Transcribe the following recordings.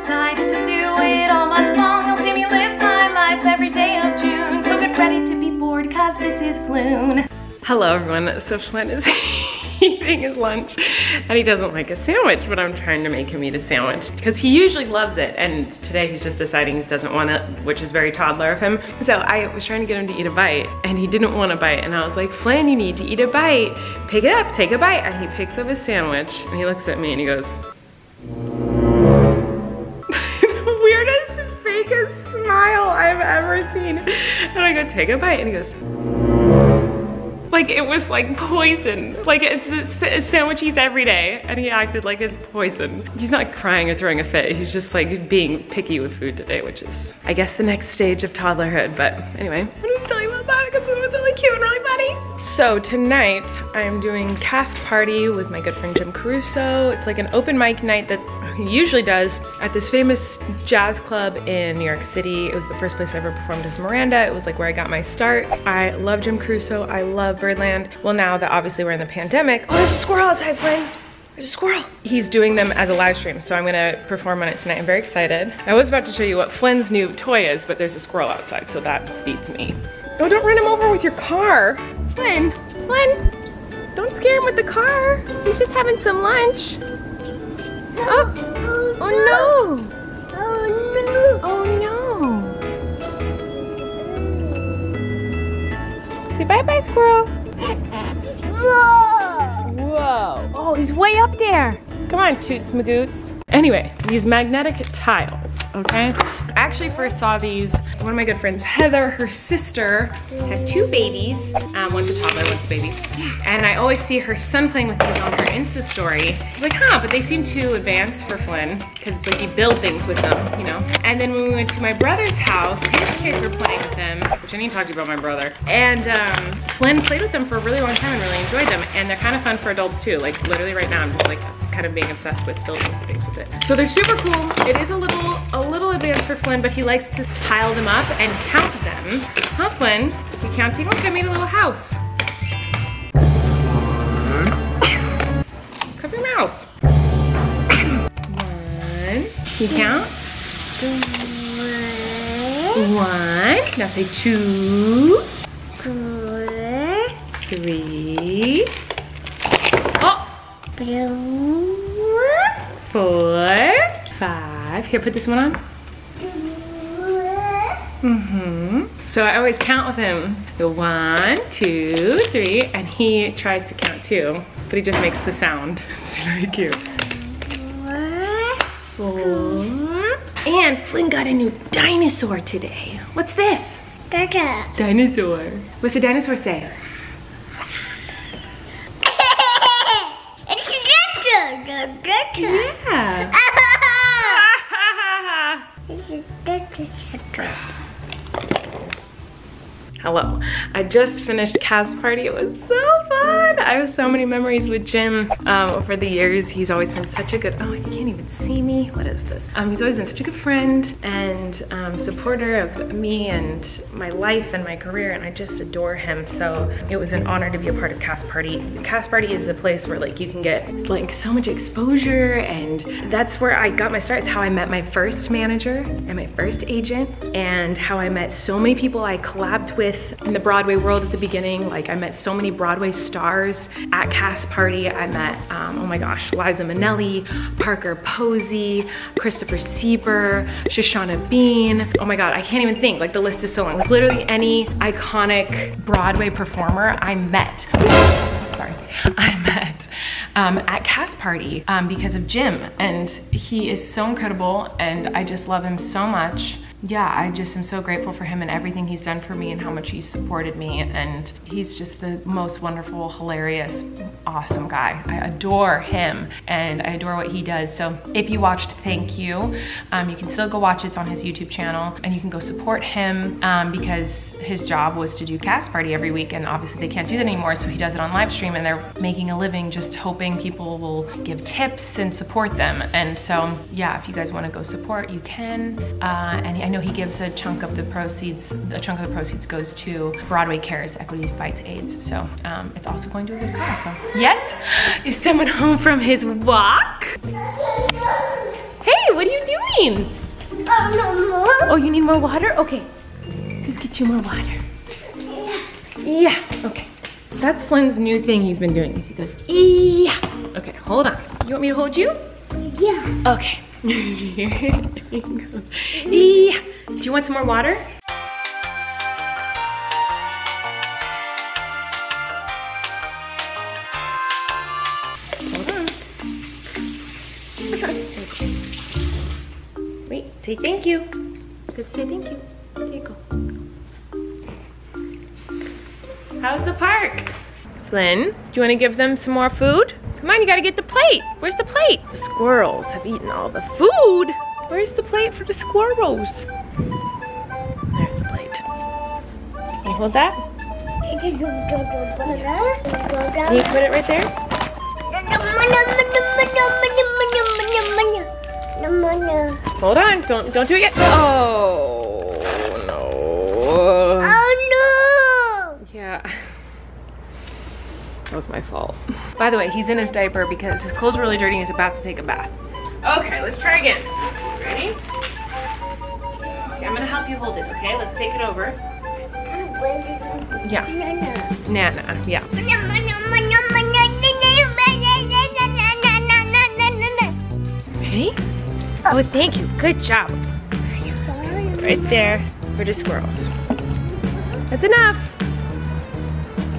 decided to do it all month long. You'll see me live my life every day of June. So get ready to be bored, cause this is Floon. Hello everyone, so Flynn is eating his lunch and he doesn't like a sandwich, but I'm trying to make him eat a sandwich because he usually loves it, and today he's just deciding he doesn't want it, which is very toddler of him. So I was trying to get him to eat a bite and he didn't want a bite, and I was like, Flynn, you need to eat a bite. Pick it up, take a bite. And he picks up his sandwich and he looks at me and he goes, the weirdest, fakest smile I've ever seen. And I go, take a bite, and he goes, like it was like poison. Like it's a sandwich he eats every day, and he acted like it's poison. He's not crying or throwing a fit. He's just like being picky with food today, which is, I guess, the next stage of toddlerhood. But anyway, I'm just telling you about that because it was really cute and really funny. So tonight I'm doing cast party with my good friend Jim Caruso. It's like an open mic night that he usually does at this famous jazz club in New York City. It was the first place I ever performed as Miranda. It was like where I got my start. I love Jim Caruso. I love Birdland. Well, now that obviously we're in the pandemic, oh, there's a squirrel outside, Flynn. There's a squirrel. He's doing them as a live stream, so I'm gonna perform on it tonight. I'm very excited. I was about to show you what Flynn's new toy is, but there's a squirrel outside, so that beats me. Oh, don't run him over with your car. Flynn, don't scare him with the car. He's just having some lunch. Oh, oh no. Oh no. Say bye-bye, squirrel. Whoa. Oh, he's way up there. Come on, Toots Magoots. Anyway, these magnetic tiles, okay? I actually first saw these, one of my good friends, Heather, her sister, has 2 babies. One's a toddler, one's a baby. And I always see her son playing with these on her Insta story. I was like, huh, but they seem too advanced for Flynn, because it's like you build things with them, you know? And then when we went to my brother's house, his kids were playing with them, which I need to talk to you about my brother. And Flynn played with them for a really long time and really enjoyed them. And they're kind of fun for adults too. Like literally right now, I'm just like kind of being obsessed with building things with it. So they're super cool. It is a little advanced for Flynn, but he likes to pile them up and count them. Huh, Flynn? You counting? Look, I made a little house. Cover your mouth. 1. Can you count? 1. Now say 2. 3. Oh! 4. 5. Here, put this one on. So I always count with him. Go 1, 2, 3, and he tries to count too, but he just makes the sound. It's very cute. 4. And Flynn got a new dinosaur today. What's this? Dinosaur. What's the dinosaur say? Yeah. Hello. I just finished cast party. It was so fun. I have so many memories with Jim over the years. He's always been such a good, oh, you can't even see me. What is this? He's always been such a good friend and supporter of me and my life and my career, and I just adore him. So it was an honor to be a part of cast party. Cast party is a place where like you can get like so much exposure, and that's where I got my start. It's how I met my first manager and my first agent, and how I met so many people I collabed with in the Broadway world at the beginning. Like I met so many Broadway stars at cast party. I met, oh my gosh, Liza Minnelli, Parker Posey, Christopher Sieber, Shoshana Bean. Oh my God, I can't even think, like the list is so long. Like literally any iconic Broadway performer I met. Sorry, I met at cast party because of Jim, and he is so incredible and I just love him so much. Yeah, I just am so grateful for him and everything he's done for me and how much he's supported me, and he's just the most wonderful, hilarious, awesome guy. I adore him and I adore what he does. So if you watched Thank You, you can still go watch it. It's on his YouTube channel, and you can go support him because his job was to do cast party every week, and obviously they can't do that anymore, so he does it on live stream, and they're making a living just hoping people will give tips and support them. And so yeah, if you guys want to go support, you can. And I know he gives a chunk of the proceeds. A chunk of the proceeds goes to Broadway Cares, Equity Fights AIDS. So it's also going to a good cause. So yes, is someone home from his walk? Hey, what are you doing? doing? Oh, you need more water? Okay. Let's get you more water. Yeah, okay. That's Flynn's new thing he's been doing. He goes, yeah. Okay, hold on. You want me to hold you? Yeah. Okay. He goes, yeah. Do you want some more water? Hold on. Wait, say thank you. Good, say thank you. Okay, go. How's the park? Flynn, do you want to give them some more food? Come on, you gotta get the plate. Where's the plate? The squirrels have eaten all the food. Where's the plate for the squirrels? There's the plate. Can you hold that? Can you put it right there? Hold on, don't do it yet. Oh no. Oh no! Yeah. That was my fault. By the way, he's in his diaper because his clothes are really dirty and he's about to take a bath. Okay, let's try again. Ready? Okay, I'm gonna help you hold it, okay? Let's take it over. Yeah. Nana, yeah. Ready? Oh, thank you. Good job. Right there for the squirrels. That's enough.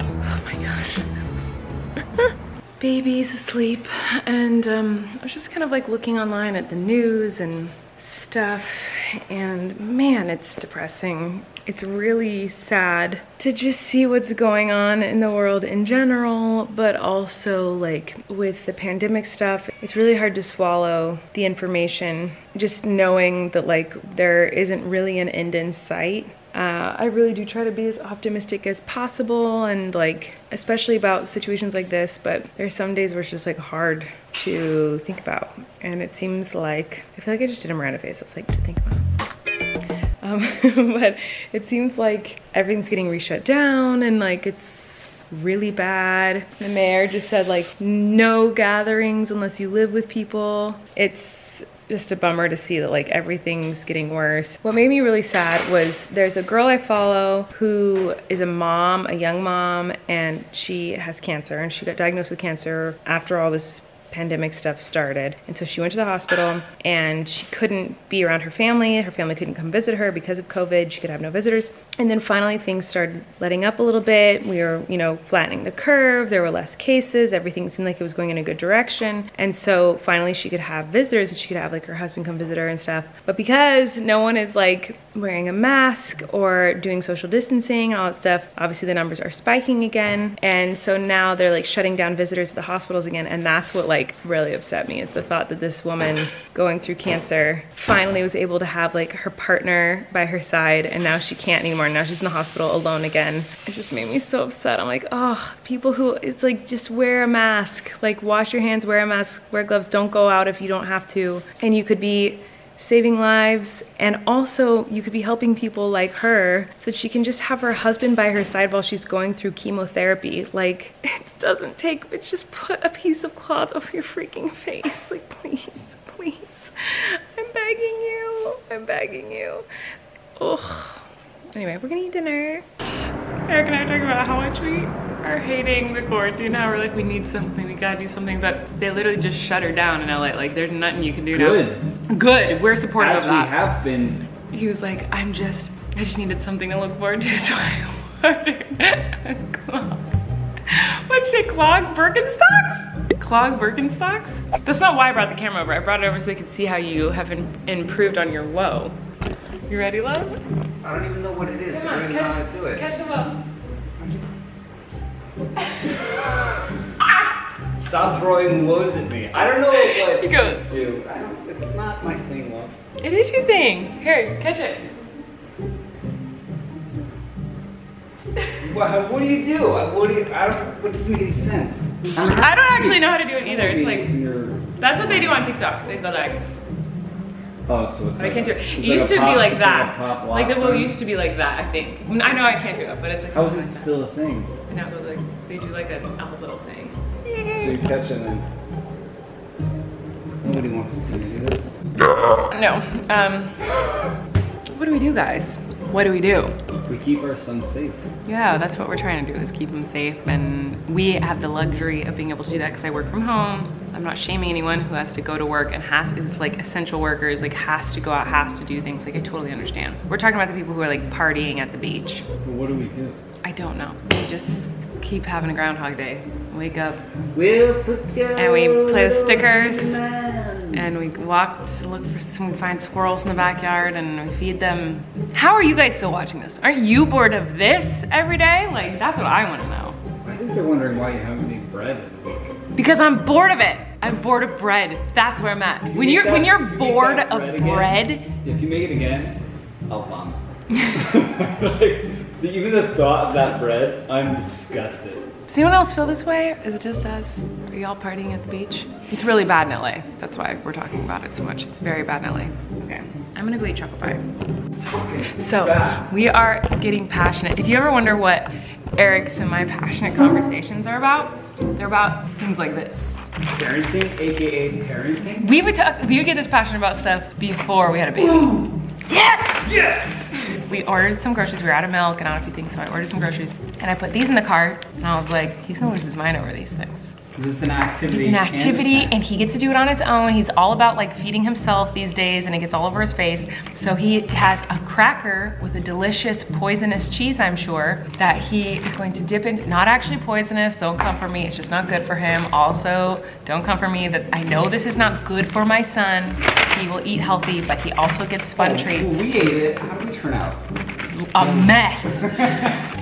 Oh my gosh. Baby's asleep, and I was just kind of like looking online at the news and stuff, and man, it's depressing. It's really sad to just see what's going on in the world in general, but also like with the pandemic stuff, it's really hard to swallow the information, just knowing that like there isn't really an end in sight. I really do try to be as optimistic as possible, and like especially about situations like this, but there's some days where it's just like hard to think about, and it seems like, I feel like I just did a Miranda face. It's like to think about. But it seems like everything's getting re-shut down, and like it's really bad. The mayor just said like no gatherings unless you live with people. It's just a bummer to see that like everything's getting worse. What made me really sad was there's a girl I follow who is a mom, a young mom, and she has cancer, and she got diagnosed with cancer after all this pandemic stuff started. And so she went to the hospital and she couldn't be around her family. Her family couldn't come visit her because of COVID. She could have no visitors. And then finally things started letting up a little bit. We were, you know, flattening the curve. There were less cases. Everything seemed like it was going in a good direction. And so finally she could have visitors, and she could have like her husband come visit her and stuff. But because no one is like wearing a mask or doing social distancing and all that stuff, obviously the numbers are spiking again. And so now they're like shutting down visitors at the hospitals again. And that's what like really upset me, is the thought that this woman going through cancer finally was able to have like her partner by her side, and now she can't anymore. Now she's in the hospital alone again. It just made me so upset. I'm like, oh, people who, it's like, just wear a mask, like wash your hands, wear a mask, wear gloves, don't go out if you don't have to. And you could be saving lives, and also you could be helping people like her so she can just have her husband by her side while she's going through chemotherapy. Like, it doesn't take, it's just put a piece of cloth over your freaking face. Like, please, please, I'm begging you, I'm begging you. Ugh. Anyway, we're gonna eat dinner. Eric and I are talking about how much we are hating the quarantine. Now we're like, we need something, we gotta do something, but they literally just shut her down in LA. Like, there's nothing you can do now. Good, we're supportive of that. As we have been. He was like, I just needed something to look forward to, so I ordered a clog. What'd you say, clog Birkenstocks? Clog Birkenstocks? That's not why I brought the camera over. I brought it over so they could see how you have improved on your woe. You ready, love? I don't even know what it is. Come on, I don't even know how to do it. Catch the woe. Stop throwing woes at me. I don't know what He goes. to do. It's not my thing, love. It is your thing. Here, catch it. What do you do? What doesn't make any sense? I don't actually know how to do it either. It's like, that's what they do on TikTok. They go like, oh, so it's I can't do it. It like used to be like that. Like the bow bow used to be like that, I think. I know I can't do it, but it's like how is something it like that. still a thing? Now it goes like, they do like a little thing. So you catch it and then Nobody wants to see me do this. No. What do we do, guys? What do we do? We keep our son safe. Yeah, that's what we're trying to do, is keep him safe. And we have the luxury of being able to do that because I work from home. I'm not shaming anyone who has to go to work and is like essential workers, like has to go out, has to do things. Like I totally understand. We're talking about the people who are like partying at the beach. But what do we do? I don't know. We just keep having a Groundhog Day. Wake up. We'll put you And we play with stickers. And we walk to look for some, we find squirrels in the backyard and we feed them. How are you guys still watching this? Aren't you bored of this every day? Like, that's what I want to know. I think they're wondering why you haven't made bread in a week. Because I'm bored of it. I'm bored of bread. That's where I'm at. When you're bored of bread. If you make it again, I'll vomit. Like, even the thought of that bread, I'm disgusted. Does anyone else feel this way? Is it just us? Are y'all partying at the beach? It's really bad in LA. That's why we're talking about it so much. It's very bad in LA. Okay, I'm gonna go eat chocolate pie. So we are getting passionate. If you ever wonder what Eric's and my passionate conversations are about, they're about things like this. Parenting, AKA parenting? We would get this passionate about stuff before we had a baby. Ooh. Yes! Yes! We ordered some groceries. We were out of milk and out of a few things, so I ordered some groceries. And I put these in the cart, and I was like, he's gonna lose his mind over these things. It's an activity. It's an activity, and he gets to do it on his own. He's all about like feeding himself these days, and it gets all over his face. So he has a cracker with a delicious poisonous cheese, I'm sure, that he is going to dip in. Not actually poisonous, don't come for me. It's just not good for him. Also, don't come for me that I know this is not good for my son. He will eat healthy, but he also gets fun treats. Well, we ate it. How did we turn out? A mess.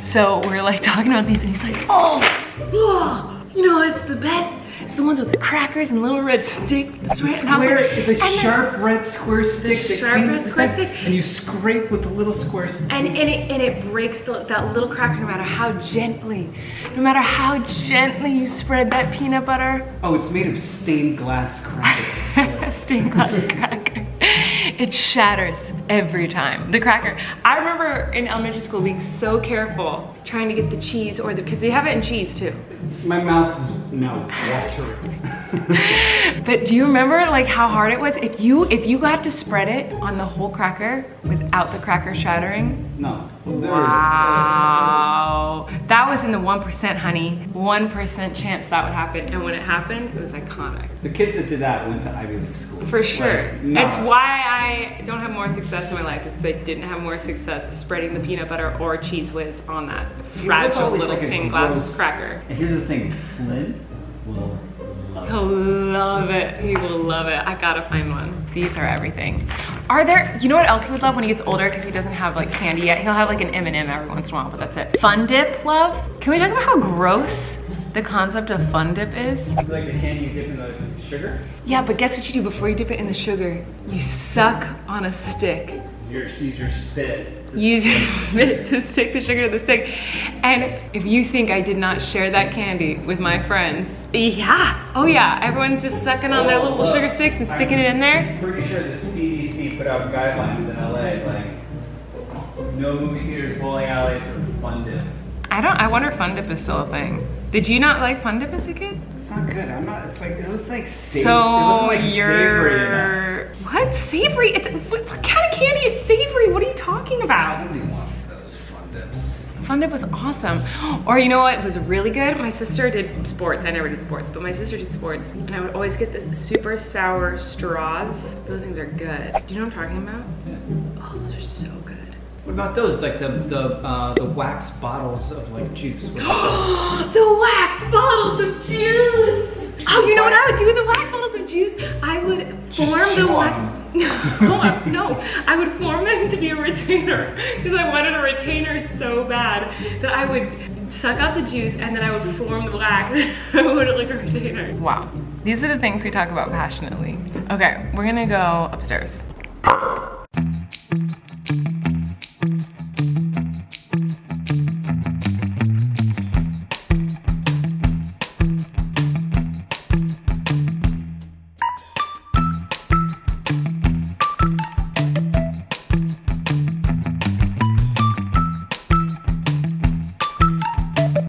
So we're like talking about these, and he's like, oh, you know, it's the best. It's the ones with the crackers and little red stick. The sharp red square stick. And you scrape with the little square stick. And it breaks that little cracker no matter how gently you spread that peanut butter. Oh, it's made of stained glass cracker. Stained glass cracker. It shatters every time. The cracker. I remember in elementary school being so careful trying to get the cheese because they have it in cheese too. My mouth is watering. But do you remember like how hard it was? If you got to spread it on the whole cracker without the cracker shattering? No. Wow. That was in the 1%, honey. 1% chance that would happen. And when it happened, it was iconic. The kids that did that went to Ivy League schools. For sure. Like, it's why I don't have more success in my life. It's because I didn't have more success spreading the peanut butter or Cheese Whiz on that fragile little stained glass cracker. And here's the thing, Flynn will love it. He'll love it. He will love it. I gotta find one. These are everything. Are there, you know what else he would love when he gets older because he doesn't have like candy yet? He'll have like an M&M every once in a while, but that's it. Fun Dip, love? Can we talk about how gross the concept of Fun Dip is? It's like the candy you dip in the sugar? Yeah, but guess what you do before you dip it in the sugar? You suck on a stick. Use your spit. Use your spit to stick the sugar to the stick. And if you think I did not share that candy with my friends, yeah, oh yeah, everyone's just sucking on their little sugar sticks and sticking it in there. I'm pretty sure the CDC put out guidelines in LA, like, no movie theaters, bowling alleys, or Fun Dip. I wonder if Fun Dip is still a thing. Did you not like Fun Dip as a kid? It's not good. It was like savory. So it wasn't like savory enough. What? Savory? What kind of candy is savory? What are you talking about? Nobody wants those Fun Dips. Fun Dip was awesome. Or you know what was really good? My sister did sports. I never did sports, but my sister did sports. And I would always get this super sour straws. Those things are good. Do you know what I'm talking about? Yeah. Oh, those are so good. What about those? Like the wax bottles of like juice. The wax bottles of juice! Oh, you know what I would do with the wax bottles of juice? I would form the wax. No, I would form them to be a retainer because I wanted a retainer so bad that I would suck out the juice and then I would form the wax and I would like a retainer. Wow, these are the things we talk about passionately. Okay, we're gonna go upstairs.